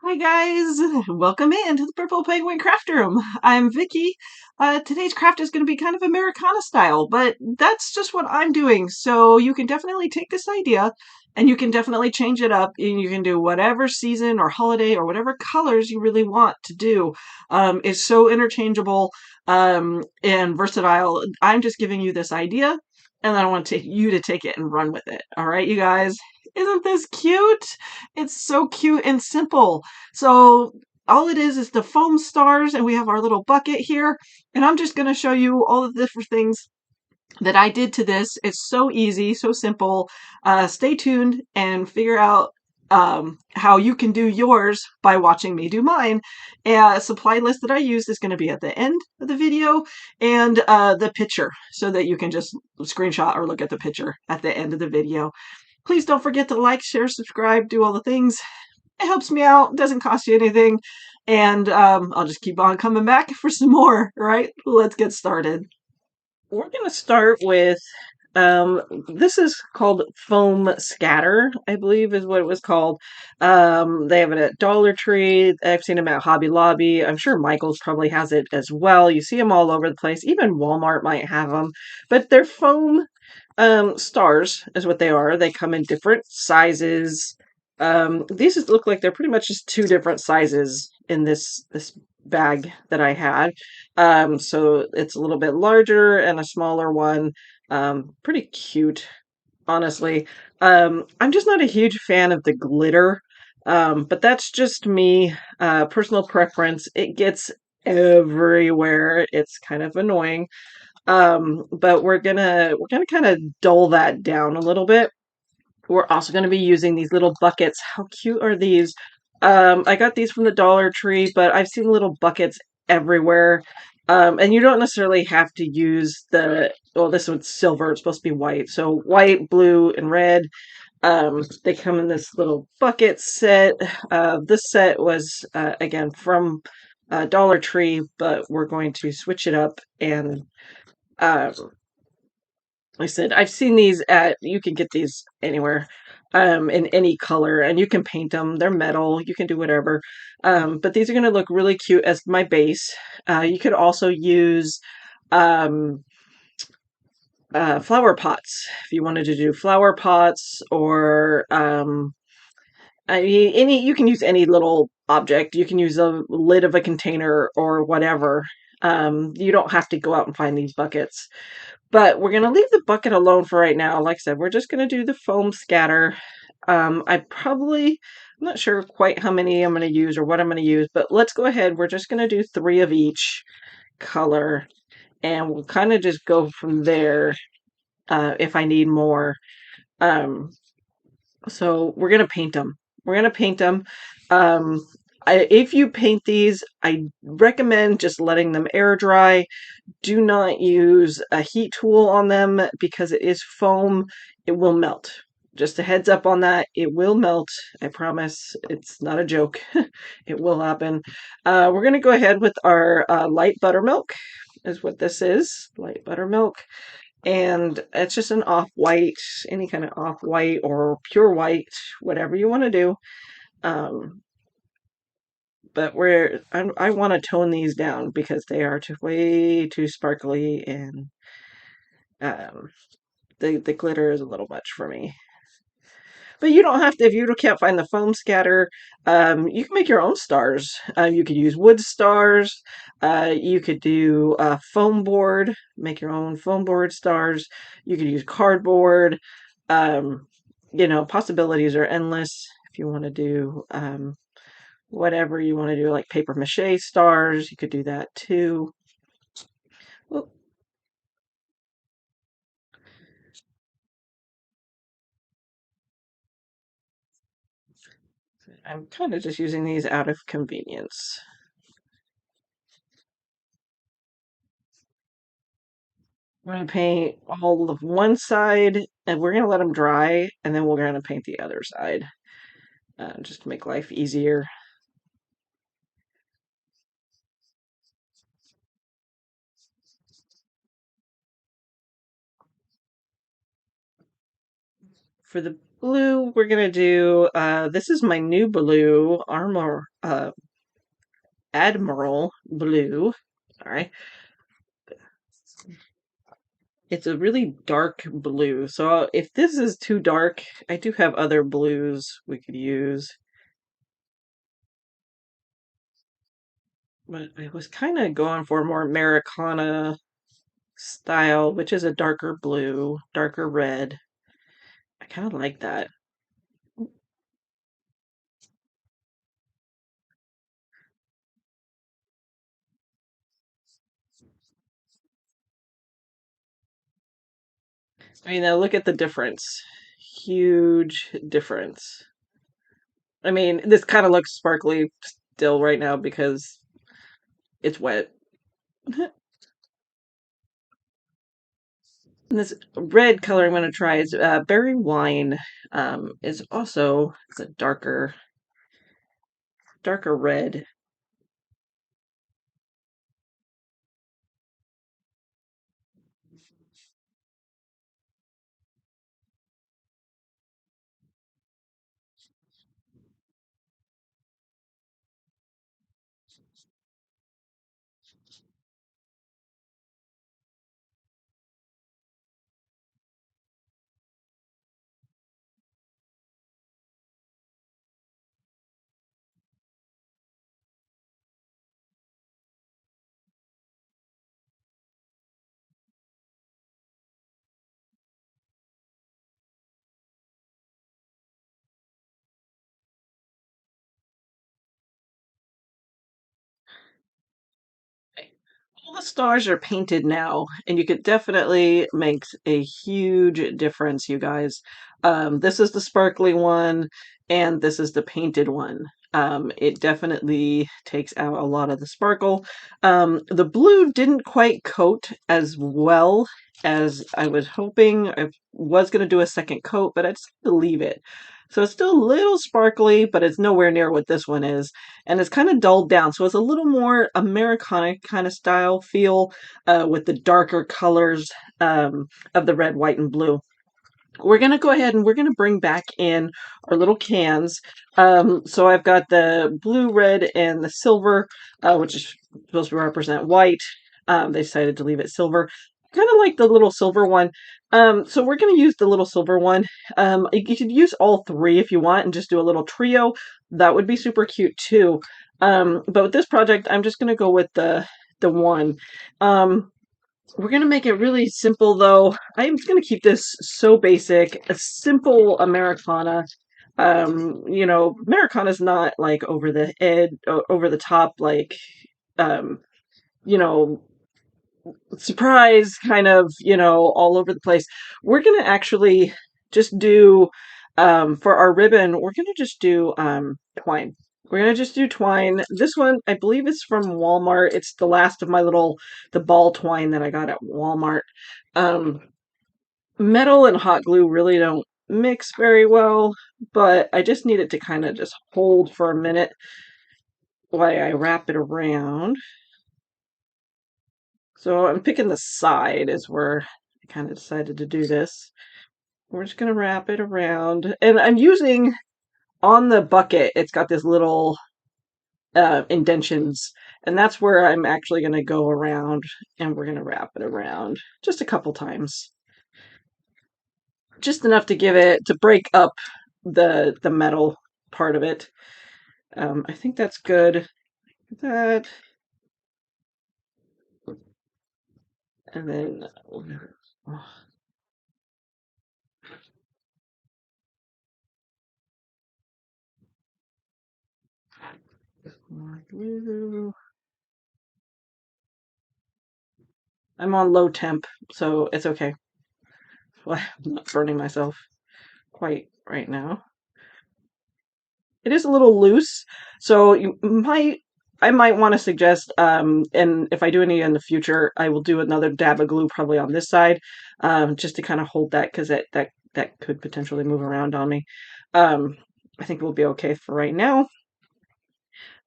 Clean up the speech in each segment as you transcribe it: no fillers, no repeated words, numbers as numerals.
Hi guys, welcome in to the Purple Penguin Craft Room. I'm Vicky. Today's craft is going to be kind of Americana style, but that's just what I'm doing. So you can definitely take this idea and you can definitely change it up and you can do whatever season or holiday or whatever colors you really want to do. It's so interchangeable and versatile. I'm just giving you this idea and then I want you to take it and run with it. All right, you guys. Isn't this cute? It's so cute and simple. So all it is the foam stars and we have our little bucket here. And I'm just going to show you all of the different things that I did to this. It's so easy, so simple. Stay tuned and figure out how you can do yours by watching me do mine. A supply list that I used is going to be at the end of the video and the picture so that you can just screenshot or look at the picture at the end of the video. Please don't forget to like, share, subscribe, do all the things. It helps me out, doesn't cost you anything, and I'll just keep on coming back for some more, right? Let's get started. We're going to start with this is called foam scatter, I believe is what it was called. They have it at Dollar Tree. I've seen them at Hobby Lobby. I'm sure Michael's probably has it as well. You see them all over the place. Even Walmart might have them, but they're foam stars is what they are. They come in different sizes. These look like they're pretty much just two different sizes in this bag that I had. So it's a little bit larger and a smaller one. Pretty cute, honestly. I'm just not a huge fan of the glitter. But that's just me, personal preference. It gets everywhere. It's kind of annoying. But we're gonna kind of dull that down a little bit. We're also going to be using these little buckets. How cute are these? I got these from the Dollar Tree, but I've seen little buckets everywhere. And you don't necessarily have to use well, this one's silver. It's supposed to be white. So white, blue, and red. They come in this little bucket set. This set was, again, from Dollar Tree, but we're going to switch it up and um, I said, I've seen these you can get these anywhere, in any color, and you can paint them. They're metal. You can do whatever. But these are going to look really cute as my base. You could also use um, flower pots if you wanted to do flower pots, or I mean, you can use any little object. You can use a lid of a container or whatever. You don't have to go out and find these buckets. But we're going to leave the bucket alone for right now. Like I said, we're just going to do the foam scatter. I'm not sure quite how many I'm going to use or what I'm going to use, but let's go ahead. We're just going to do 3 of each color, and we'll kind of just go from there if I need more. Um, so we're going to paint them. We're going to paint them. Um, if you paint these, I recommend just letting them air dry. Do not use a heat tool on them because it is foam. It will melt. Just a heads up on that. It will melt. I promise. It's not a joke. It will happen. We're going to go ahead with our light buttermilk is what this is. Light buttermilk. And it's just an off-white, any kind of off-white or pure white, whatever you want to do. Um, but I want to tone these down because they are way too sparkly, and um, the glitter is a little much for me. But you don't have to, if you can't find the foam scatter, you can make your own stars. You could use wood stars. You could do foam board, make your own foam board stars. You could use cardboard. Um, possibilities are endless if you want to do whatever you want to do, like paper mache stars. You could do that too. Well, I'm kind of just using these out of convenience. We're going to paint all of one side, and we're going to let them dry, and then we're going to paint the other side, just to make life easier. For the Blue, we're gonna do, this is my new blue, Admiral blue. Sorry. It's a really dark blue. So if this is too dark, I do have other blues we could use. But I was kind of going for more Americana style, which is a darker blue, darker red. I kind of like that. I mean, now look at the difference. Huge difference. I mean, this kind of looks sparkly still right now because it's wet. And this red color I'm going to try is berry wine. Is also it's a darker red. All the stars are painted now, and you could definitely make a huge difference, you guys. This is the sparkly one, and this is the painted one. It definitely takes out a lot of the sparkle. The blue didn't quite coat as well as I was hoping. I was going to do a second coat, but I decided to leave it. So it's still a little sparkly, but it's nowhere near what this one is, and it's kind of dulled down. So it's a little more Americana kind of style feel with the darker colors of the red, white, and blue. We're going to go ahead and we're going to bring back in our little cans. So I've got the blue, red, and the silver, which is supposed to represent white. They decided to leave it silver. Kind of like the little silver one. So we're going to use the little silver one. You could use all three if you want and just do a little trio. That would be super cute too. But with this project, I'm just going to go with the one. We're going to make it really simple though. I'm going to keep this so basic, a simple Americana. Americana's not like over the head, over the top, like, um, you know, surprise kind of, all over the place. We're going to actually just do, for our ribbon, we're going to just do twine. We're going to just do twine. This one, I believe it's from Walmart. It's the last of the ball twine that I got at Walmart. Um, Metal and hot glue really don't mix very well, but I just need it to kind of just hold for a minute while I wrap it around. So I'm picking the side is where I kind of decided to do this. We're just going to wrap it around. And I'm using on the bucket, it's got this little indentions. And that's where I'm actually going to go around and we're going to wrap it around just a couple times. Just enough to give it, to break up the metal part of it. I think that's good. That, and then oh, more glue. I'm on low temp, so it's okay. Well, I'm not burning myself quite right now. It is a little loose, so I might want to suggest, and if I do any in the future, I will do another dab of glue probably on this side, just to kind of hold that because that could potentially move around on me. I think we'll be okay for right now.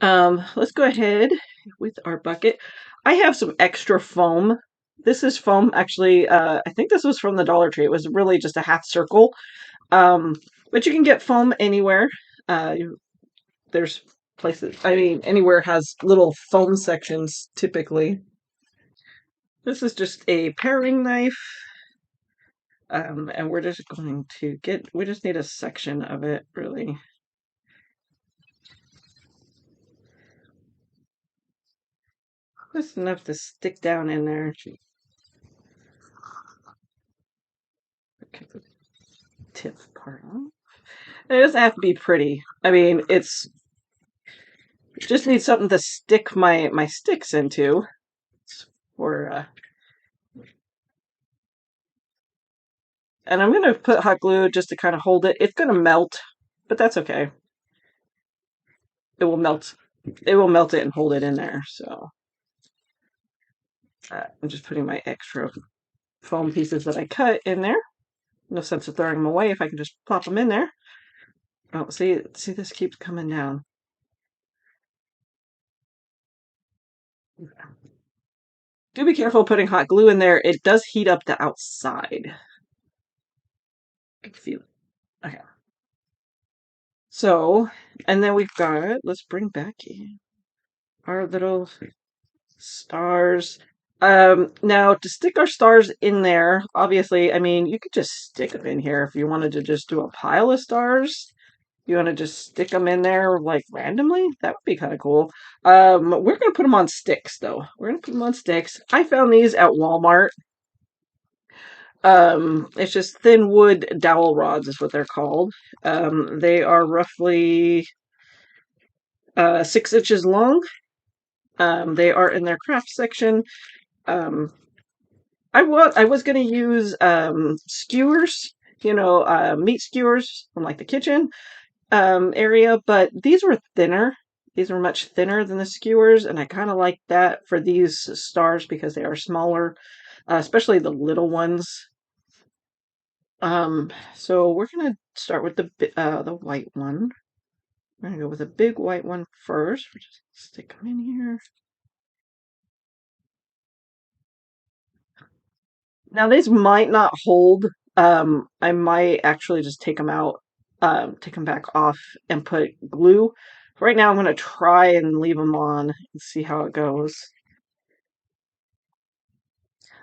Let's go ahead with our bucket. I have some extra foam. This is foam, actually. I think this was from the Dollar Tree. It was really just a half circle. Um, But you can get foam anywhere. There's places, I mean, anywhere has little foam sections typically. This is just a paring knife, and we're just going to we just need a section of it, really. Just enough to stick down in there. Okay, the tip part off. It doesn't have to be pretty. I mean, just need something to stick my sticks into. Or and I'm gonna put hot glue just to kind of hold it. It's gonna melt, but that's okay. It will melt. It will melt it and hold it in there. So I'm just putting my extra foam pieces that I cut in there. No sense of throwing them away if I can just plop them in there. Oh, see, this keeps coming down. Do be careful putting hot glue in there. It does heat up the outside. I can feel it. Okay. So, and then we've got, let's bring back in our little stars. Now to stick our stars in there, obviously, I mean, you could just stick them in here if you wanted to just do a pile of stars. You want to just stick them in there like randomly? That would be kind of cool. We're gonna put them on sticks though. We're gonna put them on sticks. I found these at Walmart. It's just thin wood dowel rods is what they're called. They are roughly 6 inches long. They are in their craft section. Um, I was gonna use skewers, meat skewers from like the kitchen area, but these were thinner. These were much thinner than the skewers, and I kind of like that for these stars because they are smaller, especially the little ones. So we're gonna start with the white one. We're gonna go with a big white one first. We'll just stick them in here. Now these might not hold. I might actually just take them out, take them back off and put glue. Right now I'm gonna try and leave them on and see how it goes.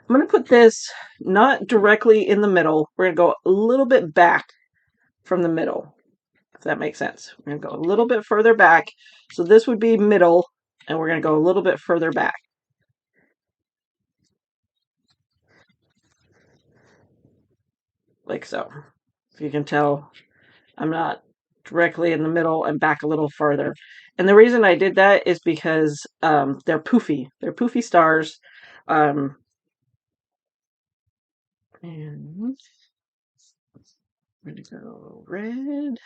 I'm gonna put this not directly in the middle. We're gonna go a little bit back from the middle, if that makes sense. We're gonna go a little bit further back. So this would be middle, and we're gonna go a little bit further back, like so. If you can tell, I'm not directly in the middle and back a little further. And the reason I did that is because they're poofy. They're poofy stars. Um, and we're going to go red.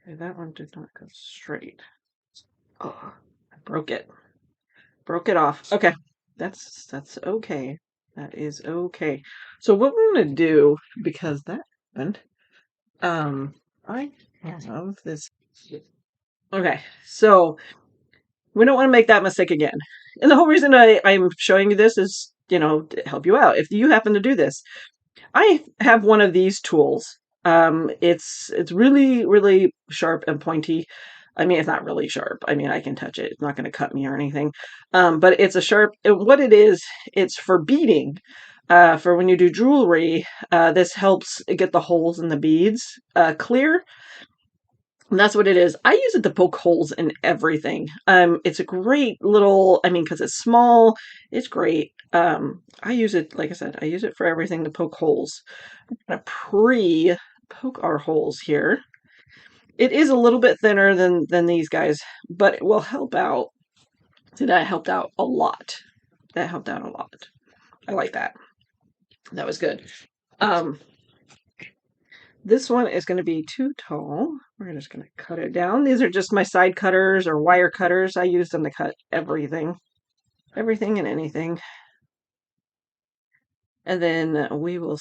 Okay, that one did not go straight. Oh, I broke it. Broke it off. Okay. That's okay. That is okay. So what we're gonna do, because that happened, I have this. Okay, so we don't want to make that mistake again. And the whole reason I'm showing you this is, to help you out. If you happen to do this, I have one of these tools. It's really, really sharp and pointy. I mean, it's not really sharp. I mean, I can touch it. It's not going to cut me or anything. But it's a sharp. What it is, it's for beading. For when you do jewelry, this helps get the holes in the beads clear. And that's what it is. I use it to poke holes in everything. It's a great little. I mean, because it's small, it's great. I use it, like I said, I use it for everything to poke holes. I'm gonna pre-poke our holes here. It is a little bit thinner than these guys, but it will help out. See, that helped out a lot. That helped out a lot. I like that. That was good. Um, this one is going to be too tall. We're just going to cut it down. These are just my side cutters or wire cutters. I use them to cut everything. Everything and anything. And then we will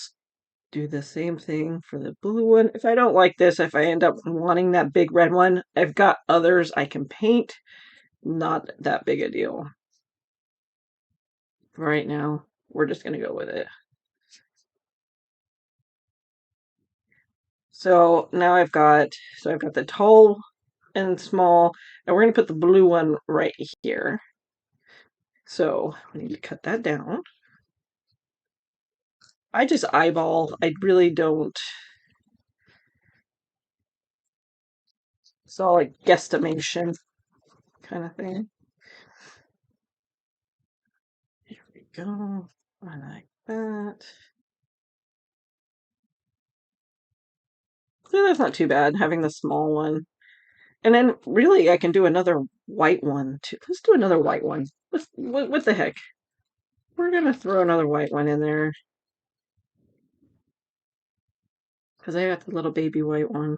do the same thing for the blue one. If I don't like this, if I end up wanting that big red one, I've got others I can paint. not that big a deal. Right now, we're just gonna go with it. So now I've got the tall and small, and we're gonna put the blue one right here. So we need to cut that down. I just eyeball. I really don't. It's all like guesstimation kind of thing. Here we go. I like that. So that's not too bad having the small one. And then really I can do another white one too. Let's do another white one. What the heck? We're gonna throw another white one in there because I got the little baby white one.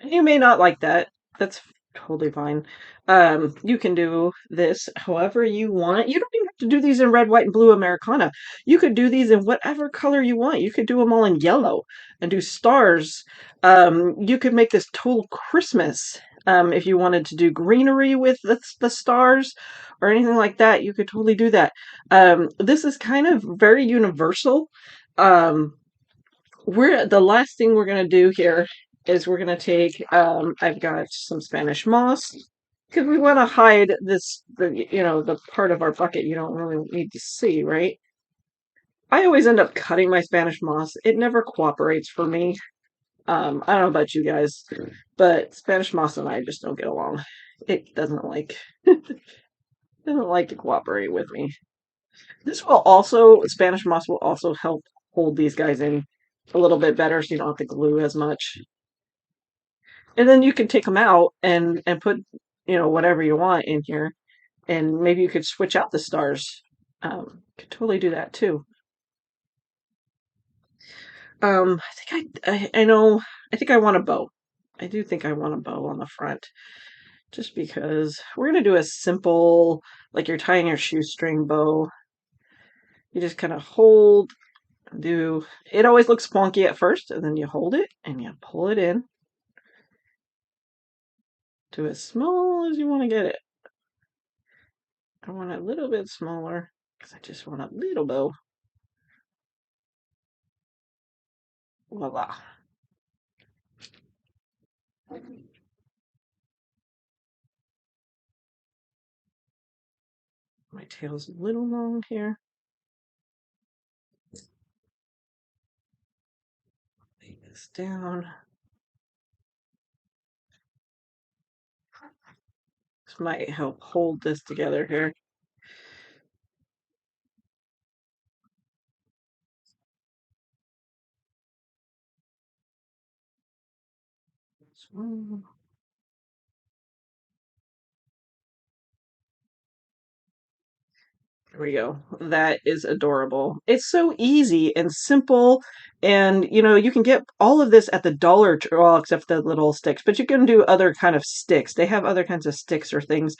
You may not like that. That's totally fine. You can do this however you want. You don't even have to do these in red, white, and blue Americana. You could do these in whatever color you want. You could do them all in yellow and do stars. You could make this total Christmas. If you wanted to do greenery with the stars or anything like that, you could totally do that. This is kind of very universal. Um, the last thing we're gonna do here is we're gonna take I've got some Spanish moss because we want to hide the part of our bucket you don't really need to see, right? I always end up cutting my Spanish moss. It never cooperates for me. I don't know about you guys, but Spanish moss and I just don't get along. It doesn't like to cooperate with me. Spanish moss will also help hold these guys in a little bit better so you don't have to glue as much. And then you can take them out and put, whatever you want in here, and maybe you could switch out the stars. Could totally do that too. I know. I think I want a bow. I do think I want a bow on the front, just because we're gonna do a simple, like you're tying your shoestring bow. You just kind of hold, do. It always looks wonky at first, and then you hold it and you pull it in to as small as you want to get it. I want it a little bit smaller because I just want a little bow. Voila. My tail's a little long here. Lay this down. This might help hold this together here. So, there we go. That is adorable. It's so easy and simple. And, you can get all of this at the well, except the little sticks, but you can do other kind of sticks. They have other kinds of sticks or things.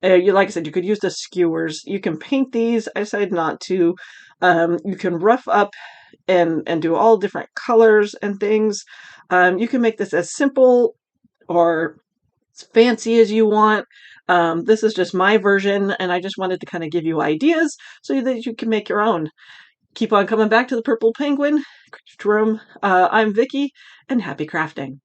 Like I said, you could use the skewers. You can paint these. I decided not to. You can rough up and do all different colors and things. You can make this as simple or as fancy as you want. This is just my version, and I just wanted to kind of give you ideas so that you can make your own. Keep on coming back to the Purple Penguin Craft Room. I'm Vicky, and happy crafting.